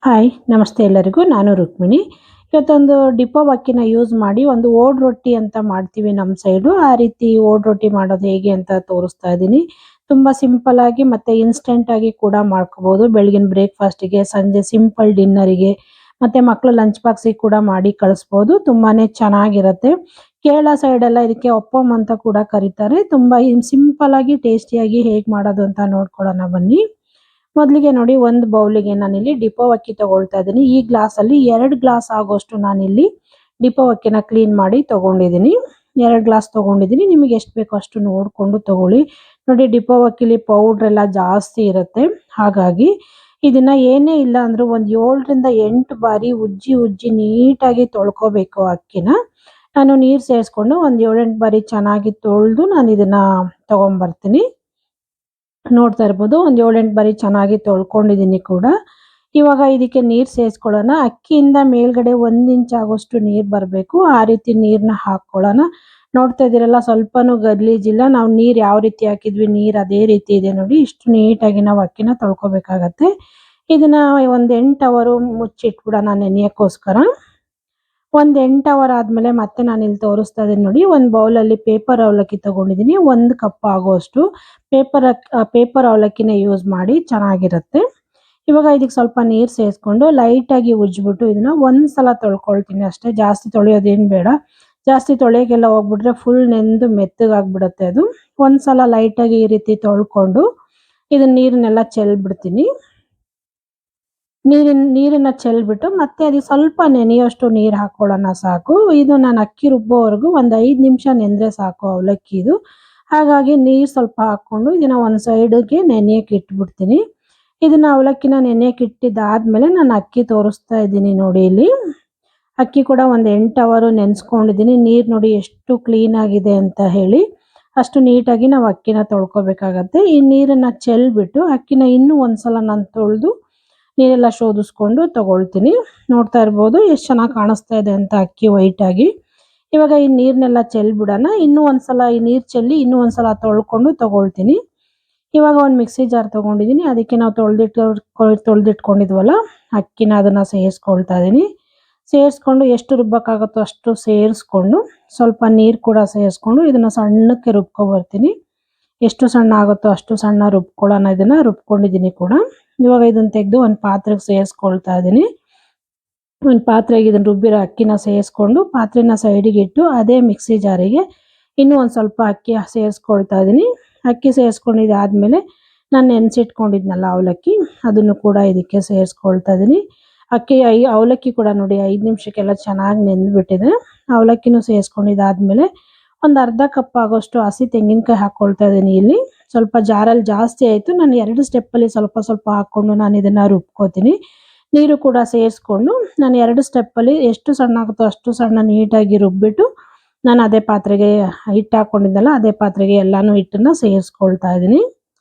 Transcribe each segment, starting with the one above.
Hi ನಮಸ್ತೆ ಎಲ್ಲರಿಗೂ. ನಾನು ರುಕ್ಮಿಣಿ. ಇವತ್ತೊಂದು ಡಿಪೋ ಅಕ್ಕಿನ ಯೂಸ್ ಮಾಡಿ ಒಂದು ಓಡ್ ರೊಟ್ಟಿ ಅಂತ ಮಾಡ್ತೀವಿ ನಮ್ಮ ಸೈಡು. ಆ ರೀತಿ ಓಡ್ ರೊಟ್ಟಿ ಮಾಡೋದು ಹೇಗೆ ಅಂತ ತೋರಿಸ್ತಾ ಇದ್ದೀನಿ. ತುಂಬ ಸಿಂಪಲ್ ಆಗಿ ಮತ್ತೆ ಇನ್ಸ್ಟೆಂಟ್ ಆಗಿ ಕೂಡ ಮಾಡ್ಕೋಬಹುದು. ಬೆಳಗಿನ ಬ್ರೇಕ್ಫಾಸ್ಟಿಗೆ, ಸಂಜೆ ಸಿಂಪಲ್ ಡಿನ್ನರಿಗೆ ಮತ್ತೆ ಮಕ್ಕಳು ಲಂಚ್ ಬಾಕ್ಸಿಗೆ ಕೂಡ ಮಾಡಿ ಕಳಿಸ್ಬೋದು. ತುಂಬಾನೇ ಚೆನ್ನಾಗಿರುತ್ತೆ. ಕೇರಳ ಸೈಡ್ ಎಲ್ಲ ಇದಕ್ಕೆ ಒಪ್ಪಂ ಅಂತ ಕೂಡ ಕರೀತಾರೆ. ತುಂಬಾ ಸಿಂಪಲ್ ಆಗಿ ಟೇಸ್ಟಿಯಾಗಿ ಹೇಗೆ ಮಾಡೋದು ಅಂತ ನೋಡ್ಕೊಳ್ಳೋಣ ಬನ್ನಿ. ಮೊದಲಿಗೆ ನೋಡಿ, ಒಂದು ಬೌಲಿಗೆ ನಾನಿಲ್ಲಿ ಡಿಪೋ ಅಕ್ಕಿ ತಗೊಳ್ತಾ ಇದ್ದೀನಿ. ಈ ಗ್ಲಾಸ್ ಅಲ್ಲಿ 2 ಗ್ಲಾಸ್ ಆಗೋಷ್ಟು ನಾನಿಲ್ಲಿ ಡಿಪೋ ಅಕ್ಕಿನ ಕ್ಲೀನ್ ಮಾಡಿ ತಗೊಂಡಿದ್ದೀನಿ. 2 ಗ್ಲಾಸ್ ತಗೊಂಡಿದ್ದೀನಿ. ನಿಮಗೆ ಎಷ್ಟು ಬೇಕೋ ಅಷ್ಟು ನೋಡ್ಕೊಂಡು ತಗೊಳ್ಳಿ. ನೋಡಿ, ಡಿಪೋ ಅಕ್ಕಿಲಿ ಪೌಡರ್ ಎಲ್ಲ ಜಾಸ್ತಿ ಇರುತ್ತೆ. ಹಾಗಾಗಿ ಇದನ್ನ ಏನೇ ಇಲ್ಲ ಅಂದ್ರೂ ಒಂದು 7 ರಿಂದ 8 ಬಾರಿ ಉಜ್ಜಿ ಉಜ್ಜಿ ನೀಟಾಗಿ ತೊಳ್ಕೊಬೇಕು ಅಕ್ಕಿನ. ನಾನು ನೀರು ಸೇರಿಸ್ಕೊಂಡು ಒಂದು 7-8 ಬಾರಿ ಚೆನ್ನಾಗಿ ತೊಳೆದು ನಾನು ಇದನ್ನ ತಗೊಂಡ್ಬರ್ತೀನಿ. ನೋಡ್ತಾ ಇರ್ಬೋದು, ಒಂದು 7-8 ಬಾರಿ ಚೆನ್ನಾಗಿ ತೊಳ್ಕೊಂಡಿದ್ದೀನಿ ಕೂಡ. ಇವಾಗ ಇದಕ್ಕೆ ನೀರು ಸೇರಿಸ್ಕೊಳ್ಳೋಣ. ಅಕ್ಕಿಯಿಂದ ಮೇಲ್ಗಡೆ 1 ಇಂಚ್ ಆಗೋಷ್ಟು ನೀರು ಬರಬೇಕು. ಆ ರೀತಿ ನೀರನ್ನ ಹಾಕ್ಕೊಳ್ಳೋಣ. ನೋಡ್ತಾ ಇದ್ದೀರಲ್ಲ, ಸ್ವಲ್ಪನೂ ಗಲೀಜಿಲ್ಲ. ನಾವು ನೀರು ಯಾವ ರೀತಿ ಹಾಕಿದ್ವಿ, ನೀರು ಅದೇ ರೀತಿ ಇದೆ ನೋಡಿ. ಇಷ್ಟು ನೀಟಾಗಿ ನಾವು ಅಕ್ಕಿನ ತೊಳ್ಕೊಬೇಕಾಗತ್ತೆ. ಇದನ್ನ ಒಂದು 8 ಅವರು ಮುಚ್ಚಿಟ್ಬಿಡೋಣ ನೆನೆಯಕ್ಕೋಸ್ಕರ. ಒಂದು 8 ಅವರ್ ಆದ್ಮೇಲೆ ಮತ್ತೆ ನಾನು ಇಲ್ಲಿ ತೋರಿಸ್ತಾ ಇದ್ದೀನಿ ನೋಡಿ. ಒಂದು ಬೌಲಲ್ಲಿ ಪೇಪರ್ ಅವಲಕ್ಕಿ ತಗೊಂಡಿದ್ದೀನಿ. 1 ಕಪ್ ಆಗೋಷ್ಟು ಪೇಪರ್ ಅವಲಕ್ಕಿನ ಯೂಸ್ ಮಾಡಿ, ಚೆನ್ನಾಗಿರುತ್ತೆ. ಇವಾಗ ಇದಕ್ಕೆ ಸ್ವಲ್ಪ ನೀರು ಸೇರಿಸ್ಕೊಂಡು ಲೈಟಾಗಿ ಉಜ್ಜಿಬಿಟ್ಟು ಇದನ್ನ ಒಂದ್ಸಲ ತೊಳ್ಕೊಳ್ತೀನಿ ಅಷ್ಟೇ. ಜಾಸ್ತಿ ತೊಳೆಯೋದೇನು ಬೇಡ. ಜಾಸ್ತಿ ತೊಳೆಯೋಕ್ಕೆಲ್ಲ ಹೋಗ್ಬಿಟ್ರೆ ಫುಲ್ ನೆಂದು ಮೆತ್ತಗಾಗ್ಬಿಡುತ್ತೆ ಅದು. ಒಂದ್ಸಲ ಲೈಟಾಗಿ ಈ ರೀತಿ ತೊಳ್ಕೊಂಡು ಇದನ್ನ ನೀರನ್ನೆಲ್ಲ ಚೆಲ್ಬಿಡ್ತೀನಿ. ನೀರನ್ನ ಚೆಲ್ಬಿಟ್ಟು ಮತ್ತೆ ಅದಕ್ಕೆ ಸ್ವಲ್ಪ ನೆನೆಯೋಷ್ಟು ನೀರು ಹಾಕೊಳ್ಳೋಣ ಸಾಕು. ಇದು ನಾನು ಅಕ್ಕಿ ರುಬ್ಬೋವರೆಗೂ ಒಂದು 5 ನಿಮಿಷ ನೆಂದರೆ ಸಾಕು ಅವಲಕ್ಕಿ ಇದು. ಹಾಗಾಗಿ ನೀರು ಸ್ವಲ್ಪ ಹಾಕ್ಕೊಂಡು ಇದನ್ನ ಒಂದು ಸೈಡಿಗೆ ನೆನೆಯಕ್ಕೆ ಇಟ್ಬಿಡ್ತೀನಿ. ಇದನ್ನ ಅವಲಕ್ಕಿನ ನೆನೆಯಕ್ಕೆ ಇಟ್ಟಿದ್ದಾದ್ಮೇಲೆ ನಾನು ಅಕ್ಕಿ ತೋರಿಸ್ತಾ ಇದ್ದೀನಿ ನೋಡಿ. ಇಲ್ಲಿ ಅಕ್ಕಿ ಕೂಡ ಒಂದು 8 ಅವರು ನೆನೆಸ್ಕೊಂಡಿದ್ದೀನಿ. ನೀರು ನೋಡಿ ಎಷ್ಟು ಕ್ಲೀನ್ ಆಗಿದೆ ಅಂತ ಹೇಳಿ. ಅಷ್ಟು ನೀಟಾಗಿ ನಾವು ಅಕ್ಕಿನ ತೊಳ್ಕೊಬೇಕಾಗತ್ತೆ. ಈ ನೀರನ್ನ ಚೆಲ್ಬಿಟ್ಟು ಅಕ್ಕಿನ ಇನ್ನೂ ಒಂದ್ಸಲ ನಾನು ತೊಳೆದು ನೀರೆಲ್ಲ ಶೋಧಿಸ್ಕೊಂಡು ತಗೊಳ್ತೀನಿ. ನೋಡ್ತಾ ಇರ್ಬೋದು ಎಷ್ಟು ಚೆನ್ನಾಗಿ ಕಾಣಿಸ್ತಾ ಇದೆ ಅಂತ ಅಕ್ಕಿ ವೈಟ್ ಆಗಿ. ಇವಾಗ ಈ ನೀರನ್ನೆಲ್ಲ ಚೆಲ್ಬಿಡೋಣ. ಇನ್ನೂ ಒಂದ್ಸಲ ಈ ನೀರು ಚೆಲ್ಲಿ ಇನ್ನೂ ಒಂದ್ಸಲ ತೊಳ್ಕೊಂಡು ತಗೊಳ್ತೀನಿ. ಇವಾಗ ಒಂದು ಮಿಕ್ಸಿ ಜಾರ್ ತಗೊಂಡಿದ್ದೀನಿ. ಅದಕ್ಕೆ ನಾವು ತೊಳೆದಿಟ್ಕೊಂಡಿದ್ವಲ್ಲ ಅಕ್ಕಿನ, ಅದನ್ನ ಸೇರಿಸ್ಕೊಳ್ತಾ ಇದ್ದೀನಿ. ಸೇರಿಸ್ಕೊಂಡು ಎಷ್ಟು ರುಬ್ಬಕ್ಕಾಗುತ್ತೋ ಅಷ್ಟು ಸೇರಿಸ್ಕೊಂಡು ಸ್ವಲ್ಪ ನೀರು ಕೂಡ ಸೇರಿಸ್ಕೊಂಡು ಇದನ್ನ ಸಣ್ಣಕ್ಕೆ ರುಬ್ಕೊಬರ್ತೀನಿ. ಎಷ್ಟು ಸಣ್ಣ ಆಗುತ್ತೋ ಅಷ್ಟು ಸಣ್ಣ ರುಬ್ಕೊಳ್ಳೋಣ. ಇದನ್ನ ರುಬ್ಕೊಂಡಿದ್ದೀನಿ ಕೂಡ. ಇವಾಗ ಇದನ್ನ ತೆಗೆದು ಒಂದು ಪಾತ್ರೆಗೆ ಸೇರಿಸ್ಕೊಳ್ತಾ ಇದ್ದೀನಿ. ಒಂದು ಪಾತ್ರೆಗೆ ಇದನ್ನ ರುಬ್ಬಿರೋ ಅಕ್ಕಿನ ಸೇರಿಸ್ಕೊಂಡು ಪಾತ್ರೆನ ಸೈಡಿಗೆ ಇಟ್ಟು ಅದೇ ಮಿಕ್ಸಿ ಜಾರಿಗೆ ಇನ್ನೂ ಒಂದು ಸ್ವಲ್ಪ ಅಕ್ಕಿ ಸೇರಿಸ್ಕೊಳ್ತಾ ಇದ್ದೀನಿ. ಅಕ್ಕಿ ಸೇರಿಸ್ಕೊಂಡಿದ್ದಾದ್ಮೇಲೆ ನಾನು ನೆನೆಸಿಟ್ಕೊಂಡಿದ್ನಲ್ಲ ಅವಲಕ್ಕಿ, ಅದನ್ನು ಕೂಡ ಇದಕ್ಕೆ ಸೇರಿಸ್ಕೊಳ್ತಾ ಇದ್ದೀನಿ. ಅವಲಕ್ಕಿ ಕೂಡ ನೋಡಿ 5 ನಿಮಿಷಕ್ಕೆಲ್ಲ ಚೆನ್ನಾಗಿ ನೆಂದ್ಬಿಟ್ಟಿದೆ. ಅವಲಕ್ಕಿನೂ ಸೇರಿಸ್ಕೊಂಡಿದ್ದಾದ್ಮೇಲೆ ಒಂದು ಅರ್ಧ ಕಪ್ ಆಗೋಷ್ಟು ಹಸಿ ತೆಂಗಿನಕಾಯಿ ಹಾಕ್ಕೊಳ್ತಾ ಇದ್ದೀನಿ. ಇಲ್ಲಿ ಸ್ವಲ್ಪ ಜಾರಲ್ಲಿ ಜಾಸ್ತಿ ಆಯಿತು. ನಾನು 2 ಸ್ಟೆಪ್ಪಲ್ಲಿ ಸ್ವಲ್ಪ ಸ್ವಲ್ಪ ಹಾಕ್ಕೊಂಡು ನಾನು ಇದನ್ನು ರುಬ್ಕೋತೀನಿ. ನೀರು ಕೂಡ ಸೇರಿಸ್ಕೊಂಡು ನಾನು 2 ಸ್ಟೆಪ್ಪಲ್ಲಿ ಎಷ್ಟು ಸಣ್ಣ ಆಗುತ್ತೋ ಅಷ್ಟು ಸಣ್ಣ ನೀಟಾಗಿ ರುಬ್ಬಿಟ್ಟು ನಾನು ಅದೇ ಪಾತ್ರೆಗೆ ಹಿಟ್ಟು ಹಾಕ್ಕೊಂಡಿದ್ದೆನಲ್ಲ ಅದೇ ಪಾತ್ರೆಗೆ ಎಲ್ಲನೂ ಹಿಟ್ಟನ್ನು ಸೇರಿಸ್ಕೊಳ್ತಾ ಇದ್ದೀನಿ.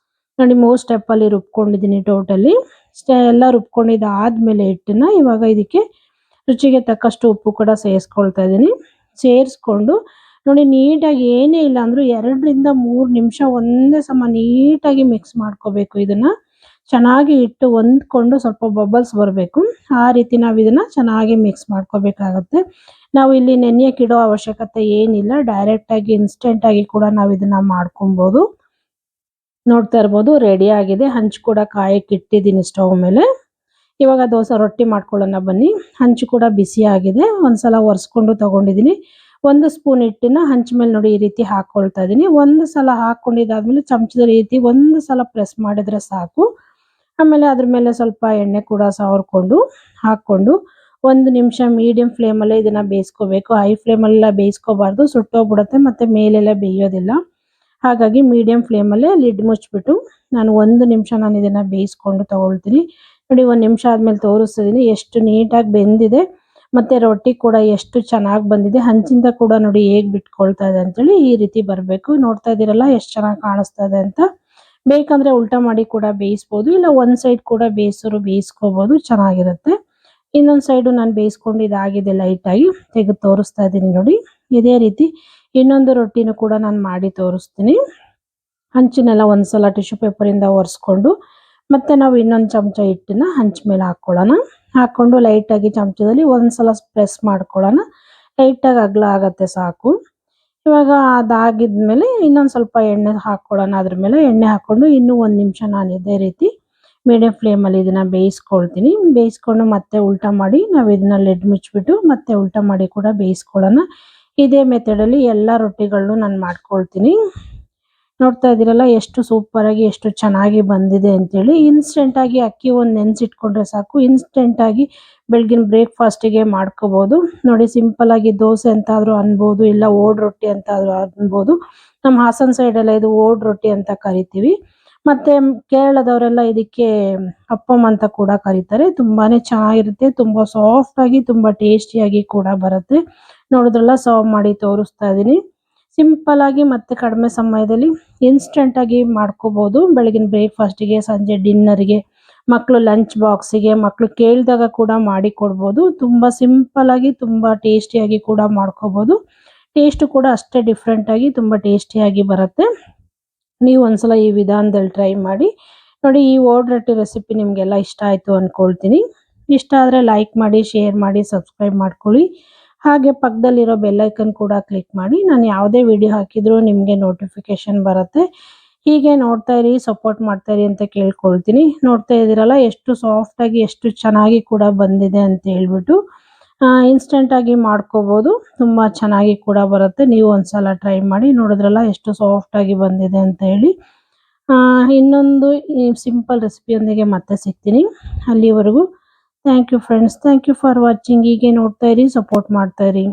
ನೋಡಿ, 3 ಸ್ಟೆಪ್ಪಲ್ಲಿ ರುಬ್ಕೊಂಡಿದ್ದೀನಿ ಟೋಟಲಿ. ಎಲ್ಲ ರುಬ್ಕೊಂಡಿದ್ದಾದ್ಮೇಲೆ ಹಿಟ್ಟನ್ನು ಇವಾಗ ಇದಕ್ಕೆ ರುಚಿಗೆ ತಕ್ಕಷ್ಟು ಉಪ್ಪು ಕೂಡ ಸೇರಿಸ್ಕೊಳ್ತಾ ಇದ್ದೀನಿ. ಸೇರಿಸ್ಕೊಂಡು ನೋಡಿ, ನೀಟಾಗಿ ಏನೇ ಇಲ್ಲ ಅಂದರೂ 2 ರಿಂದ 3 ನಿಮಿಷ ಒಂದೇ ಸಮ ನೀಟಾಗಿ ಮಿಕ್ಸ್ ಮಾಡ್ಕೋಬೇಕು. ಇದನ್ನ ಚೆನ್ನಾಗಿ ಇಟ್ಟು ಹೊಂದ್ಕೊಂಡು ಸ್ವಲ್ಪ ಬಬಲ್ಸ್ ಬರಬೇಕು. ಆ ರೀತಿ ನಾವು ಇದನ್ನ ಚೆನ್ನಾಗಿ ಮಿಕ್ಸ್ ಮಾಡ್ಕೋಬೇಕಾಗತ್ತೆ. ನಾವು ಇಲ್ಲಿ ನೆನೆಯಕ್ಕೆ ಇಡೋ ಅವಶ್ಯಕತೆ ಏನಿಲ್ಲ. ಡೈರೆಕ್ಟಾಗಿ ಇನ್ಸ್ಟೆಂಟಾಗಿ ಕೂಡ ನಾವು ಇದನ್ನ ಮಾಡ್ಕೊಬೋದು. ನೋಡ್ತಾ ಇರ್ಬೋದು, ರೆಡಿ ಆಗಿದೆ. ಹಂಚು ಕೂಡ ಕಾಯಕ್ಕೆ ಇಟ್ಟಿದ್ದೀನಿ ಸ್ಟವ್ ಮೇಲೆ. ಇವಾಗ ದೋಸೆ ರೊಟ್ಟಿ ಮಾಡ್ಕೊಳ್ಳೋಣ ಬನ್ನಿ. ಹಂಚು ಕೂಡ ಬಿಸಿ ಆಗಿದೆ. ಒಂದ್ಸಲ ಒರೆಸ್ಕೊಂಡು ತಗೊಂಡಿದ್ದೀನಿ. 1 ಸ್ಪೂನ್ ಹಿಟ್ಟನ್ನ ಹಂಚು ಮೇಲೆ ನೋಡಿ ಈ ರೀತಿ ಹಾಕ್ಕೊಳ್ತಾ ಇದ್ದೀನಿ. ಒಂದು ಸಲ ಹಾಕ್ಕೊಂಡಿದ್ದಾದ್ಮೇಲೆ ಚಮಚದ ರೀತಿ ಒಂದು ಸಲ ಪ್ರೆಸ್ ಮಾಡಿದ್ರೆ ಸಾಕು. ಆಮೇಲೆ ಅದ್ರ ಮೇಲೆ ಸ್ವಲ್ಪ ಎಣ್ಣೆ ಕೂಡ ಸವರ್ಕೊಂಡು ಹಾಕ್ಕೊಂಡು 1 ನಿಮಿಷ ಮೀಡಿಯಂ ಫ್ಲೇಮಲ್ಲೇ ಇದನ್ನ ಬೇಯಿಸ್ಕೋಬೇಕು. ಹೈ ಫ್ಲೇಮಲ್ಲೆಲ್ಲ ಬೇಯಿಸ್ಕೋಬಾರ್ದು, ಸುಟ್ಟೋಗ್ಬಿಡುತ್ತೆ ಮತ್ತು ಮೇಲೆಲ್ಲ ಬೇಯೋದಿಲ್ಲ. ಹಾಗಾಗಿ ಮೀಡಿಯಂ ಫ್ಲೇಮಲ್ಲೇ ಲಿಡ್ ಮುಚ್ಚಿಬಿಟ್ಟು ನಾನು 1 ನಿಮಿಷ ನಾನು ಇದನ್ನು ಬೇಯಿಸ್ಕೊಂಡು ತಗೊಳ್ತೀನಿ. ನೋಡಿ, 1 ನಿಮಿಷ ಆದಮೇಲೆ ತೋರಿಸ್ತಿದ್ದೀನಿ ಎಷ್ಟು ನೀಟಾಗಿ ಬೆಂದಿದೆ ಮತ್ತು ರೊಟ್ಟಿ ಕೂಡ ಎಷ್ಟು ಚೆನ್ನಾಗಿ ಬಂದಿದೆ. ಹಂಚಿಂದ ಕೂಡ ನೋಡಿ ಹೇಗೆ ಬಿಟ್ಕೊಳ್ತಾ ಇದೆ ಅಂತೇಳಿ. ಈ ರೀತಿ ಬರಬೇಕು. ನೋಡ್ತಾ ಇದ್ದೀರಲ್ಲ ಎಷ್ಟು ಚೆನ್ನಾಗಿ ಕಾಣಿಸ್ತಾ ಇದೆ ಅಂತ. ಬೇಕಂದರೆ ಉಲ್ಟಾ ಮಾಡಿ ಕೂಡ ಬೇಯಿಸ್ಬೋದು, ಇಲ್ಲ ಒಂದು ಸೈಡ್ ಕೂಡ ಬೇಯಿಸ್ಕೋಬೋದು, ಚೆನ್ನಾಗಿರುತ್ತೆ. ಇನ್ನೊಂದು ಸೈಡು ನಾನು ಬೇಯಿಸ್ಕೊಂಡು ಇದಾಗಿದೆ ಲೈಟಾಗಿ ತೆಗೆದು ತೋರಿಸ್ತಾ ಇದ್ದೀನಿ ನೋಡಿ. ಇದೇ ರೀತಿ ಇನ್ನೊಂದು ರೊಟ್ಟಿನೂ ಕೂಡ ನಾನು ಮಾಡಿ ತೋರಿಸ್ತೀನಿ. ಹಂಚನ್ನೆಲ್ಲ ಒಂದ್ಸಲ ಟಿಶ್ಯೂ ಪೇಪರಿಂದ ಒರೆಸ್ಕೊಂಡು ಮತ್ತೆ ನಾವು ಇನ್ನೊಂದು ಚಮಚ ಹಿಟ್ಟನ್ನ ಹಂಚ್ ಮೇಲೆ ಹಾಕ್ಕೊಳ್ಳೋಣ. ಹಾಕ್ಕೊಂಡು ಲೈಟಾಗಿ ಚಮಚದಲ್ಲಿ ಒಂದ್ಸಲ ಪ್ರೆಸ್ ಮಾಡ್ಕೊಳ್ಳೋಣ. ಲೈಟಾಗಿ ಅಗಲ ಆಗತ್ತೆ ಸಾಕು. ಇವಾಗ ಅದಾಗಿದ್ಮೇಲೆ ಇನ್ನೊಂದು ಸ್ವಲ್ಪ ಎಣ್ಣೆ ಹಾಕ್ಕೊಳ್ಳೋಣ. ಅದ್ರ ಮೇಲೆ ಎಣ್ಣೆ ಹಾಕ್ಕೊಂಡು ಇನ್ನೂ 1 ನಿಮಿಷ ನಾನು ಇದೇ ರೀತಿ ಮೀಡಿಯಂ ಫ್ಲೇಮಲ್ಲಿ ಇದನ್ನ ಬೇಯಿಸ್ಕೊಳ್ತೀನಿ. ಬೇಯಿಸ್ಕೊಂಡು ಮತ್ತೆ ಉಲ್ಟಾ ಮಾಡಿ ನಾವು ಇದನ್ನ ಲಿಡ್ ಮುಚ್ಚಿಬಿಟ್ಟು ಮತ್ತೆ ಉಲ್ಟಾ ಮಾಡಿ ಕೂಡ ಬೇಯಿಸ್ಕೊಳ್ಳೋಣ. ಇದೇ ಮೆಥಡಲ್ಲಿ ಎಲ್ಲ ರೊಟ್ಟಿಗಳನ್ನು ನಾನು ಮಾಡ್ಕೊಳ್ತೀನಿ. ನೋಡ್ತಾ ಇದ್ದೀರಲ್ಲ ಎಷ್ಟು ಸೂಪರಾಗಿ ಎಷ್ಟು ಚೆನ್ನಾಗಿ ಬಂದಿದೆ ಅಂತೇಳಿ. ಇನ್ಸ್ಟೆಂಟಾಗಿ ಅಕ್ಕಿ ಒಂದು ನೆನೆಸಿಟ್ಕೊಂಡ್ರೆ ಸಾಕು, ಇನ್ಸ್ಟೆಂಟಾಗಿ ಬೆಳಗಿನ ಬ್ರೇಕ್ಫಾಸ್ಟಿಗೆ ಮಾಡ್ಕೋಬೋದು. ನೋಡಿ ಸಿಂಪಲ್ಲಾಗಿ ದೋಸೆ ಅಂತಾದರೂ ಅನ್ಬೋದು, ಇಲ್ಲ ಓಡ್ ರೊಟ್ಟಿ ಅಂತಾದರೂ ಅನ್ಬೋದು. ನಮ್ಮ ಹಾಸನ ಸೈಡೆಲ್ಲ ಇದು ಓಡ್ ರೊಟ್ಟಿ ಅಂತ ಕರಿತೀವಿ. ಮತ್ತು ಕೇರಳದವರೆಲ್ಲ ಇದಕ್ಕೆ ಅಪ್ಪಮ್ ಅಂತ ಕೂಡ ಕರೀತಾರೆ. ತುಂಬಾ ಚೆನ್ನಾಗಿರುತ್ತೆ, ತುಂಬ ಸಾಫ್ಟಾಗಿ ತುಂಬ ಟೇಸ್ಟಿಯಾಗಿ ಕೂಡ ಬರುತ್ತೆ. ನೋಡಿದ್ರಲ್ಲ, ಸರ್ವ್ ಮಾಡಿ ತೋರಿಸ್ತಾ ಇದ್ದೀನಿ. ಸಿಂಪಲ್ಲಾಗಿ ಮತ್ತು ಕಡಿಮೆ ಸಮಯದಲ್ಲಿ ಇನ್ಸ್ಟೆಂಟಾಗಿ ಮಾಡ್ಕೋಬೋದು. ಬೆಳಗಿನ ಬ್ರೇಕ್ಫಾಸ್ಟಿಗೆ, ಸಂಜೆ ಡಿನ್ನರ್ಗೆ, ಮಕ್ಕಳು ಲಂಚ್ ಬಾಕ್ಸಿಗೆ, ಮಕ್ಕಳು ಕೇಳಿದಾಗ ಕೂಡ ಮಾಡಿ ಕೊಡ್ಬೋದು. ತುಂಬ ಸಿಂಪಲ್ಲಾಗಿ ತುಂಬ ಟೇಸ್ಟಿಯಾಗಿ ಕೂಡ ಮಾಡ್ಕೋಬೋದು. ಟೇಸ್ಟು ಕೂಡ ಅಷ್ಟೇ ಡಿಫ್ರೆಂಟಾಗಿ ತುಂಬ ಟೇಸ್ಟಿಯಾಗಿ ಬರುತ್ತೆ. ನೀವು ಒಂದ್ಸಲ ಈ ವಿಧಾನದಲ್ಲಿ ಟ್ರೈ ಮಾಡಿ ನೋಡಿ. ಈ ಓಡ್ ರೊಟ್ಟಿ ರೆಸಿಪಿ ನಿಮಗೆಲ್ಲ ಇಷ್ಟ ಆಯಿತು ಅಂದ್ಕೊಳ್ತೀನಿ. ಇಷ್ಟ ಆದರೆ ಲೈಕ್ ಮಾಡಿ, ಶೇರ್ ಮಾಡಿ, ಸಬ್ಸ್ಕ್ರೈಬ್ ಮಾಡ್ಕೊಳ್ಳಿ. ಹಾಗೆ ಪಕ್ಕದಲ್ಲಿರೋ ಬೆಲ್ಲೈಕನ್ ಕೂಡ ಕ್ಲಿಕ್ ಮಾಡಿ. ನಾನು ಯಾವುದೇ ವಿಡಿಯೋ ಹಾಕಿದರೂ ನಿಮಗೆ ನೋಟಿಫಿಕೇಶನ್ ಬರುತ್ತೆ. ಹೀಗೆ ನೋಡ್ತಾ ಇರಿ, ಸಪೋರ್ಟ್ ಮಾಡ್ತಾ ಇರಿ ಅಂತ ಕೇಳ್ಕೊಳ್ತೀನಿ. ನೋಡ್ತಾ ಇದ್ದೀರಲ್ಲ ಎಷ್ಟು ಸಾಫ್ಟಾಗಿ ಎಷ್ಟು ಚೆನ್ನಾಗಿ ಕೂಡ ಬಂದಿದೆ ಅಂತ ಹೇಳ್ಬಿಟ್ಟು. ಇನ್ಸ್ಟೆಂಟಾಗಿ ಮಾಡ್ಕೋಬೋದು, ತುಂಬ ಚೆನ್ನಾಗಿ ಕೂಡ ಬರುತ್ತೆ. ನೀವು ಒಂದ್ಸಲ ಟ್ರೈ ಮಾಡಿ. ನೋಡಿದ್ರಲ್ಲ ಎಷ್ಟು ಸಾಫ್ಟಾಗಿ ಬಂದಿದೆ ಅಂತ ಹೇಳಿ. ಇನ್ನೊಂದು ಈ ಸಿಂಪಲ್ ರೆಸಿಪಿಯೊಂದಿಗೆ ಮತ್ತೆ ಸಿಗ್ತೀನಿ. ಅಲ್ಲಿವರೆಗೂ thank you friends. Thank you for watching. ಹೀಗೆ ನೋಡ್ತಾ ಇರಿ, ಸಪೋರ್ಟ್ ಮಾಡ್ತಾ ಇರಿ.